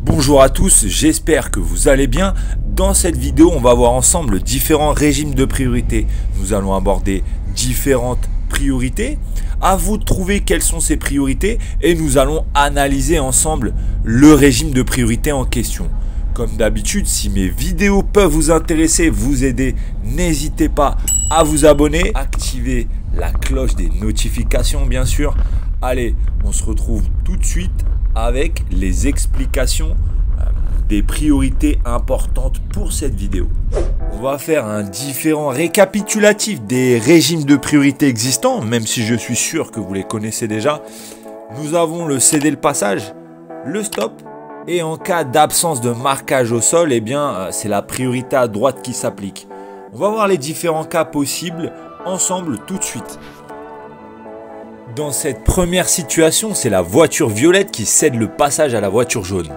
Bonjour à tous, j'espère que vous allez bien. Dans cette vidéo, on va voir ensemble différents régimes de priorité. Nous allons aborder différentes priorités. À vous de trouver quelles sont ces priorités et nous allons analyser ensemble le régime de priorité en question. Comme d'habitude, si mes vidéos peuvent vous intéresser, vous aider, n'hésitez pas à vous abonner, activer la cloche des notifications bien sûr. Allez, on se retrouve tout de suite avec les explications des priorités importantes pour cette vidéo. On va faire un différent récapitulatif des régimes de priorité existants, même si je suis sûr que vous les connaissez déjà. Nous avons le céder le passage, le stop, et en cas d'absence de marquage au sol, eh bien, c'est la priorité à droite qui s'applique. On va voir les différents cas possibles ensemble tout de suite. Dans cette première situation, c'est la voiture violette qui cède le passage à la voiture jaune.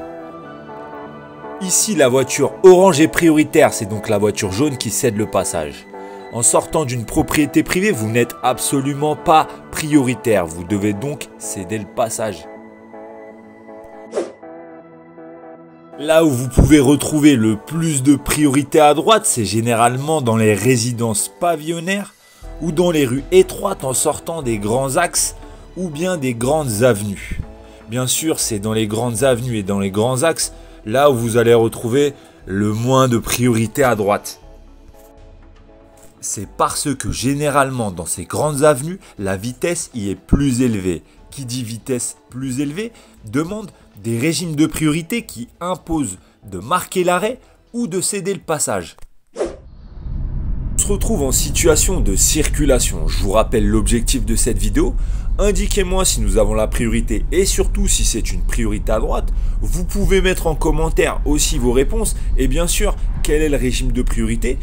Ici, la voiture orange est prioritaire, c'est donc la voiture jaune qui cède le passage. En sortant d'une propriété privée, vous n'êtes absolument pas prioritaire, vous devez donc céder le passage. Là où vous pouvez retrouver le plus de priorité à droite, c'est généralement dans les résidences pavillonnaires ou dans les rues étroites en sortant des grands axes ou bien des grandes avenues. Bien sûr, c'est dans les grandes avenues et dans les grands axes là où vous allez retrouver le moins de priorité à droite. C'est parce que généralement dans ces grandes avenues, la vitesse y est plus élevée. Qui dit vitesse plus élevée demande des régimes de priorité qui imposent de marquer l'arrêt ou de céder le passage. On se retrouve en situation de circulation. Je vous rappelle l'objectif de cette vidéo. Indiquez-moi si nous avons la priorité et surtout si c'est une priorité à droite. Vous pouvez mettre en commentaire aussi vos réponses et bien sûr quel est le régime de priorité.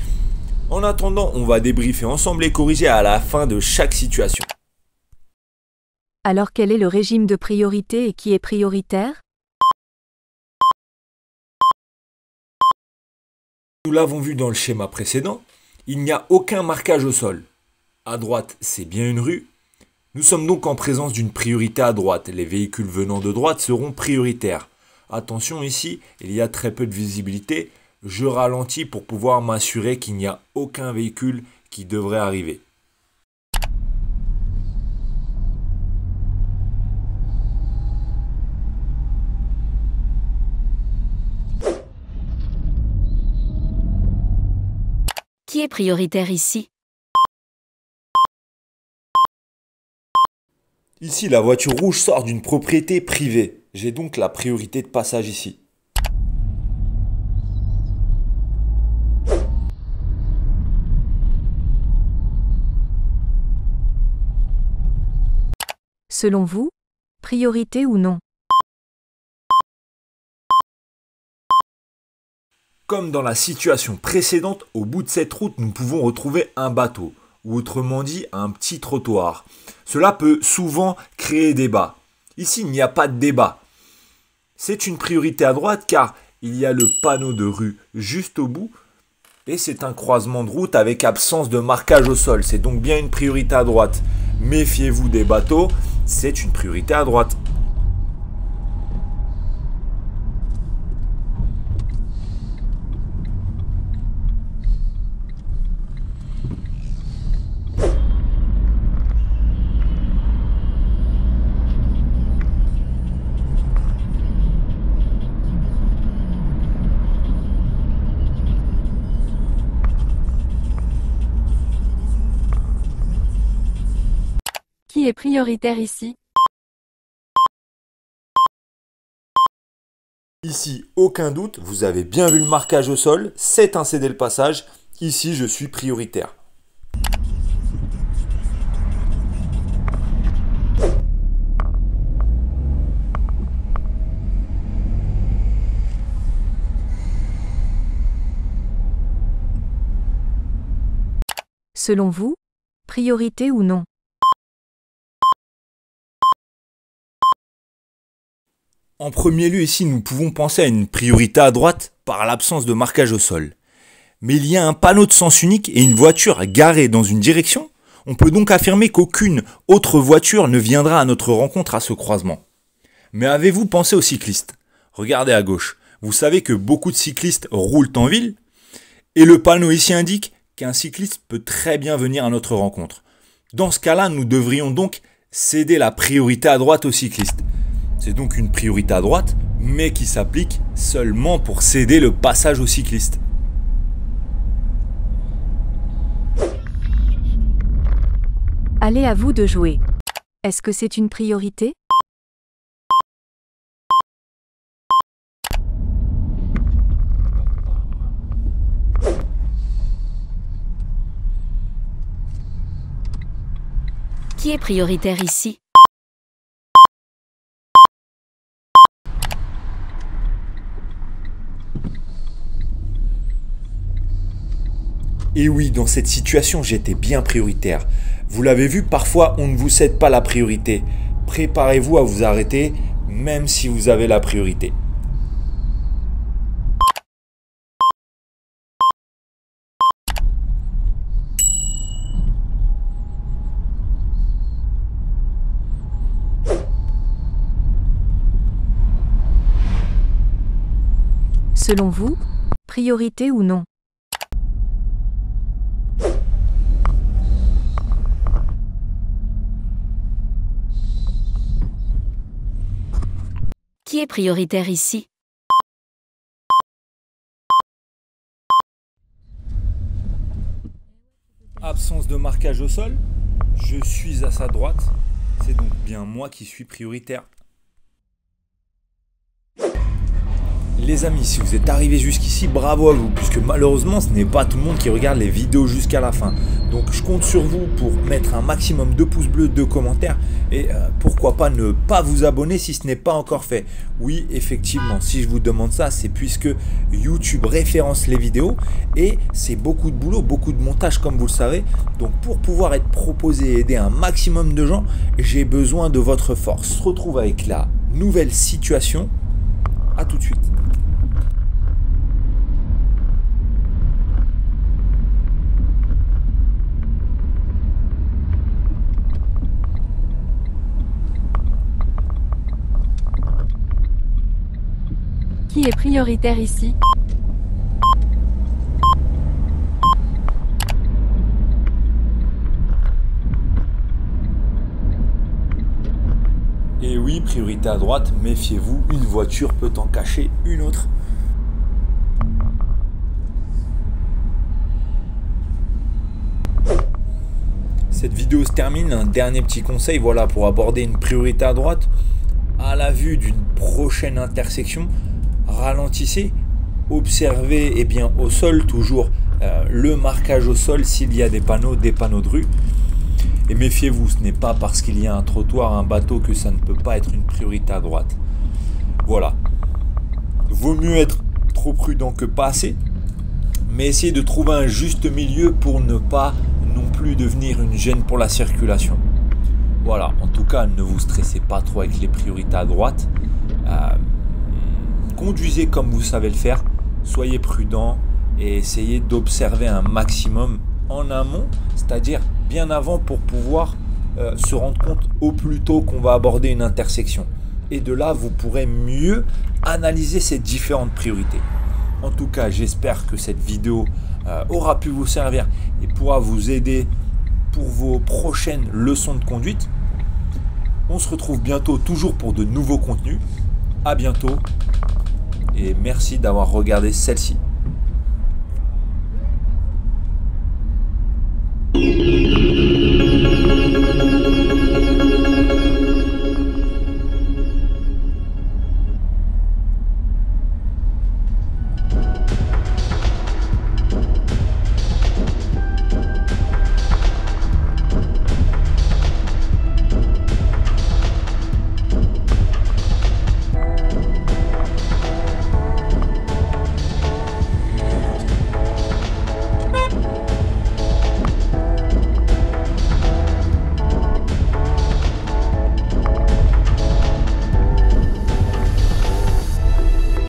En attendant, on va débriefer ensemble et corriger à la fin de chaque situation. Alors quel est le régime de priorité et qui est prioritaire? Nous l'avons vu dans le schéma précédent, il n'y a aucun marquage au sol. À droite, c'est bien une rue. Nous sommes donc en présence d'une priorité à droite. Les véhicules venant de droite seront prioritaires. Attention ici, il y a très peu de visibilité. Je ralentis pour pouvoir m'assurer qu'il n'y a aucun véhicule qui devrait arriver. Qui est prioritaire ici? Ici, la voiture rouge sort d'une propriété privée. J'ai donc la priorité de passage ici. Selon vous, priorité ou non? Comme dans la situation précédente, au bout de cette route, nous pouvons retrouver un bateau, ou autrement dit un petit trottoir. Cela peut souvent créer débat. Ici, il n'y a pas de débat. C'est une priorité à droite car il y a le panneau de rue juste au bout et c'est un croisement de route avec absence de marquage au sol. C'est donc bien une priorité à droite. Méfiez-vous des bateaux, c'est une priorité à droite. Qui est prioritaire ici? Ici, aucun doute, vous avez bien vu le marquage au sol, c'est un céder le passage. Ici, je suis prioritaire. Selon vous, priorité ou non? En premier lieu, ici, nous pouvons penser à une priorité à droite par l'absence de marquage au sol. Mais il y a un panneau de sens unique et une voiture garée dans une direction. On peut donc affirmer qu'aucune autre voiture ne viendra à notre rencontre à ce croisement. Mais avez-vous pensé aux cyclistes? Regardez à gauche. Vous savez que beaucoup de cyclistes roulent en ville et le panneau ici indique qu'un cycliste peut très bien venir à notre rencontre. Dans ce cas-là, nous devrions donc céder la priorité à droite aux cyclistes. C'est donc une priorité à droite, mais qui s'applique seulement pour céder le passage aux cyclistes. Allez, à vous de jouer. Est-ce que c'est une priorité? Qui est prioritaire ici? Et oui, dans cette situation, j'étais bien prioritaire. Vous l'avez vu, parfois on ne vous cède pas la priorité. Préparez-vous à vous arrêter, même si vous avez la priorité. Selon vous, priorité ou non? Qui est prioritaire ici? Absence de marquage au sol, je suis à sa droite, c'est donc bien moi qui suis prioritaire. Les amis, si vous êtes arrivés jusqu'ici, bravo à vous, puisque malheureusement ce n'est pas tout le monde qui regarde les vidéos jusqu'à la fin. Donc je compte sur vous pour mettre un maximum de pouces bleus, de commentaires et pourquoi pas ne pas vous abonner si ce n'est pas encore fait. Oui, effectivement, si je vous demande ça, c'est puisque YouTube référence les vidéos et c'est beaucoup de boulot, beaucoup de montage comme vous le savez. Donc pour pouvoir être proposé et aider un maximum de gens, j'ai besoin de votre force. On se retrouve avec la nouvelle situation. À tout de suite. Qui est prioritaire ici? Et oui, priorité à droite, méfiez-vous, une voiture peut en cacher une autre. Cette vidéo se termine, un dernier petit conseil, voilà, pour aborder une priorité à droite. À la vue d'une prochaine intersection, ralentissez, observez bien, au sol, toujours le marquage au sol s'il y a des panneaux de rue. Et méfiez-vous, ce n'est pas parce qu'il y a un trottoir, un bateau que ça ne peut pas être une priorité à droite. Voilà. Vaut mieux être trop prudent que pas assez, mais essayez de trouver un juste milieu pour ne pas non plus devenir une gêne pour la circulation. Voilà, en tout cas, ne vous stressez pas trop avec les priorités à droite. Conduisez comme vous savez le faire, soyez prudent et essayez d'observer un maximum en amont, c'est-à-dire bien avant pour pouvoir se rendre compte au plus tôt qu'on va aborder une intersection. Et de là, vous pourrez mieux analyser ces différentes priorités. En tout cas, j'espère que cette vidéo aura pu vous servir et pourra vous aider pour vos prochaines leçons de conduite. On se retrouve bientôt toujours pour de nouveaux contenus. À bientôt et merci d'avoir regardé celle-ci.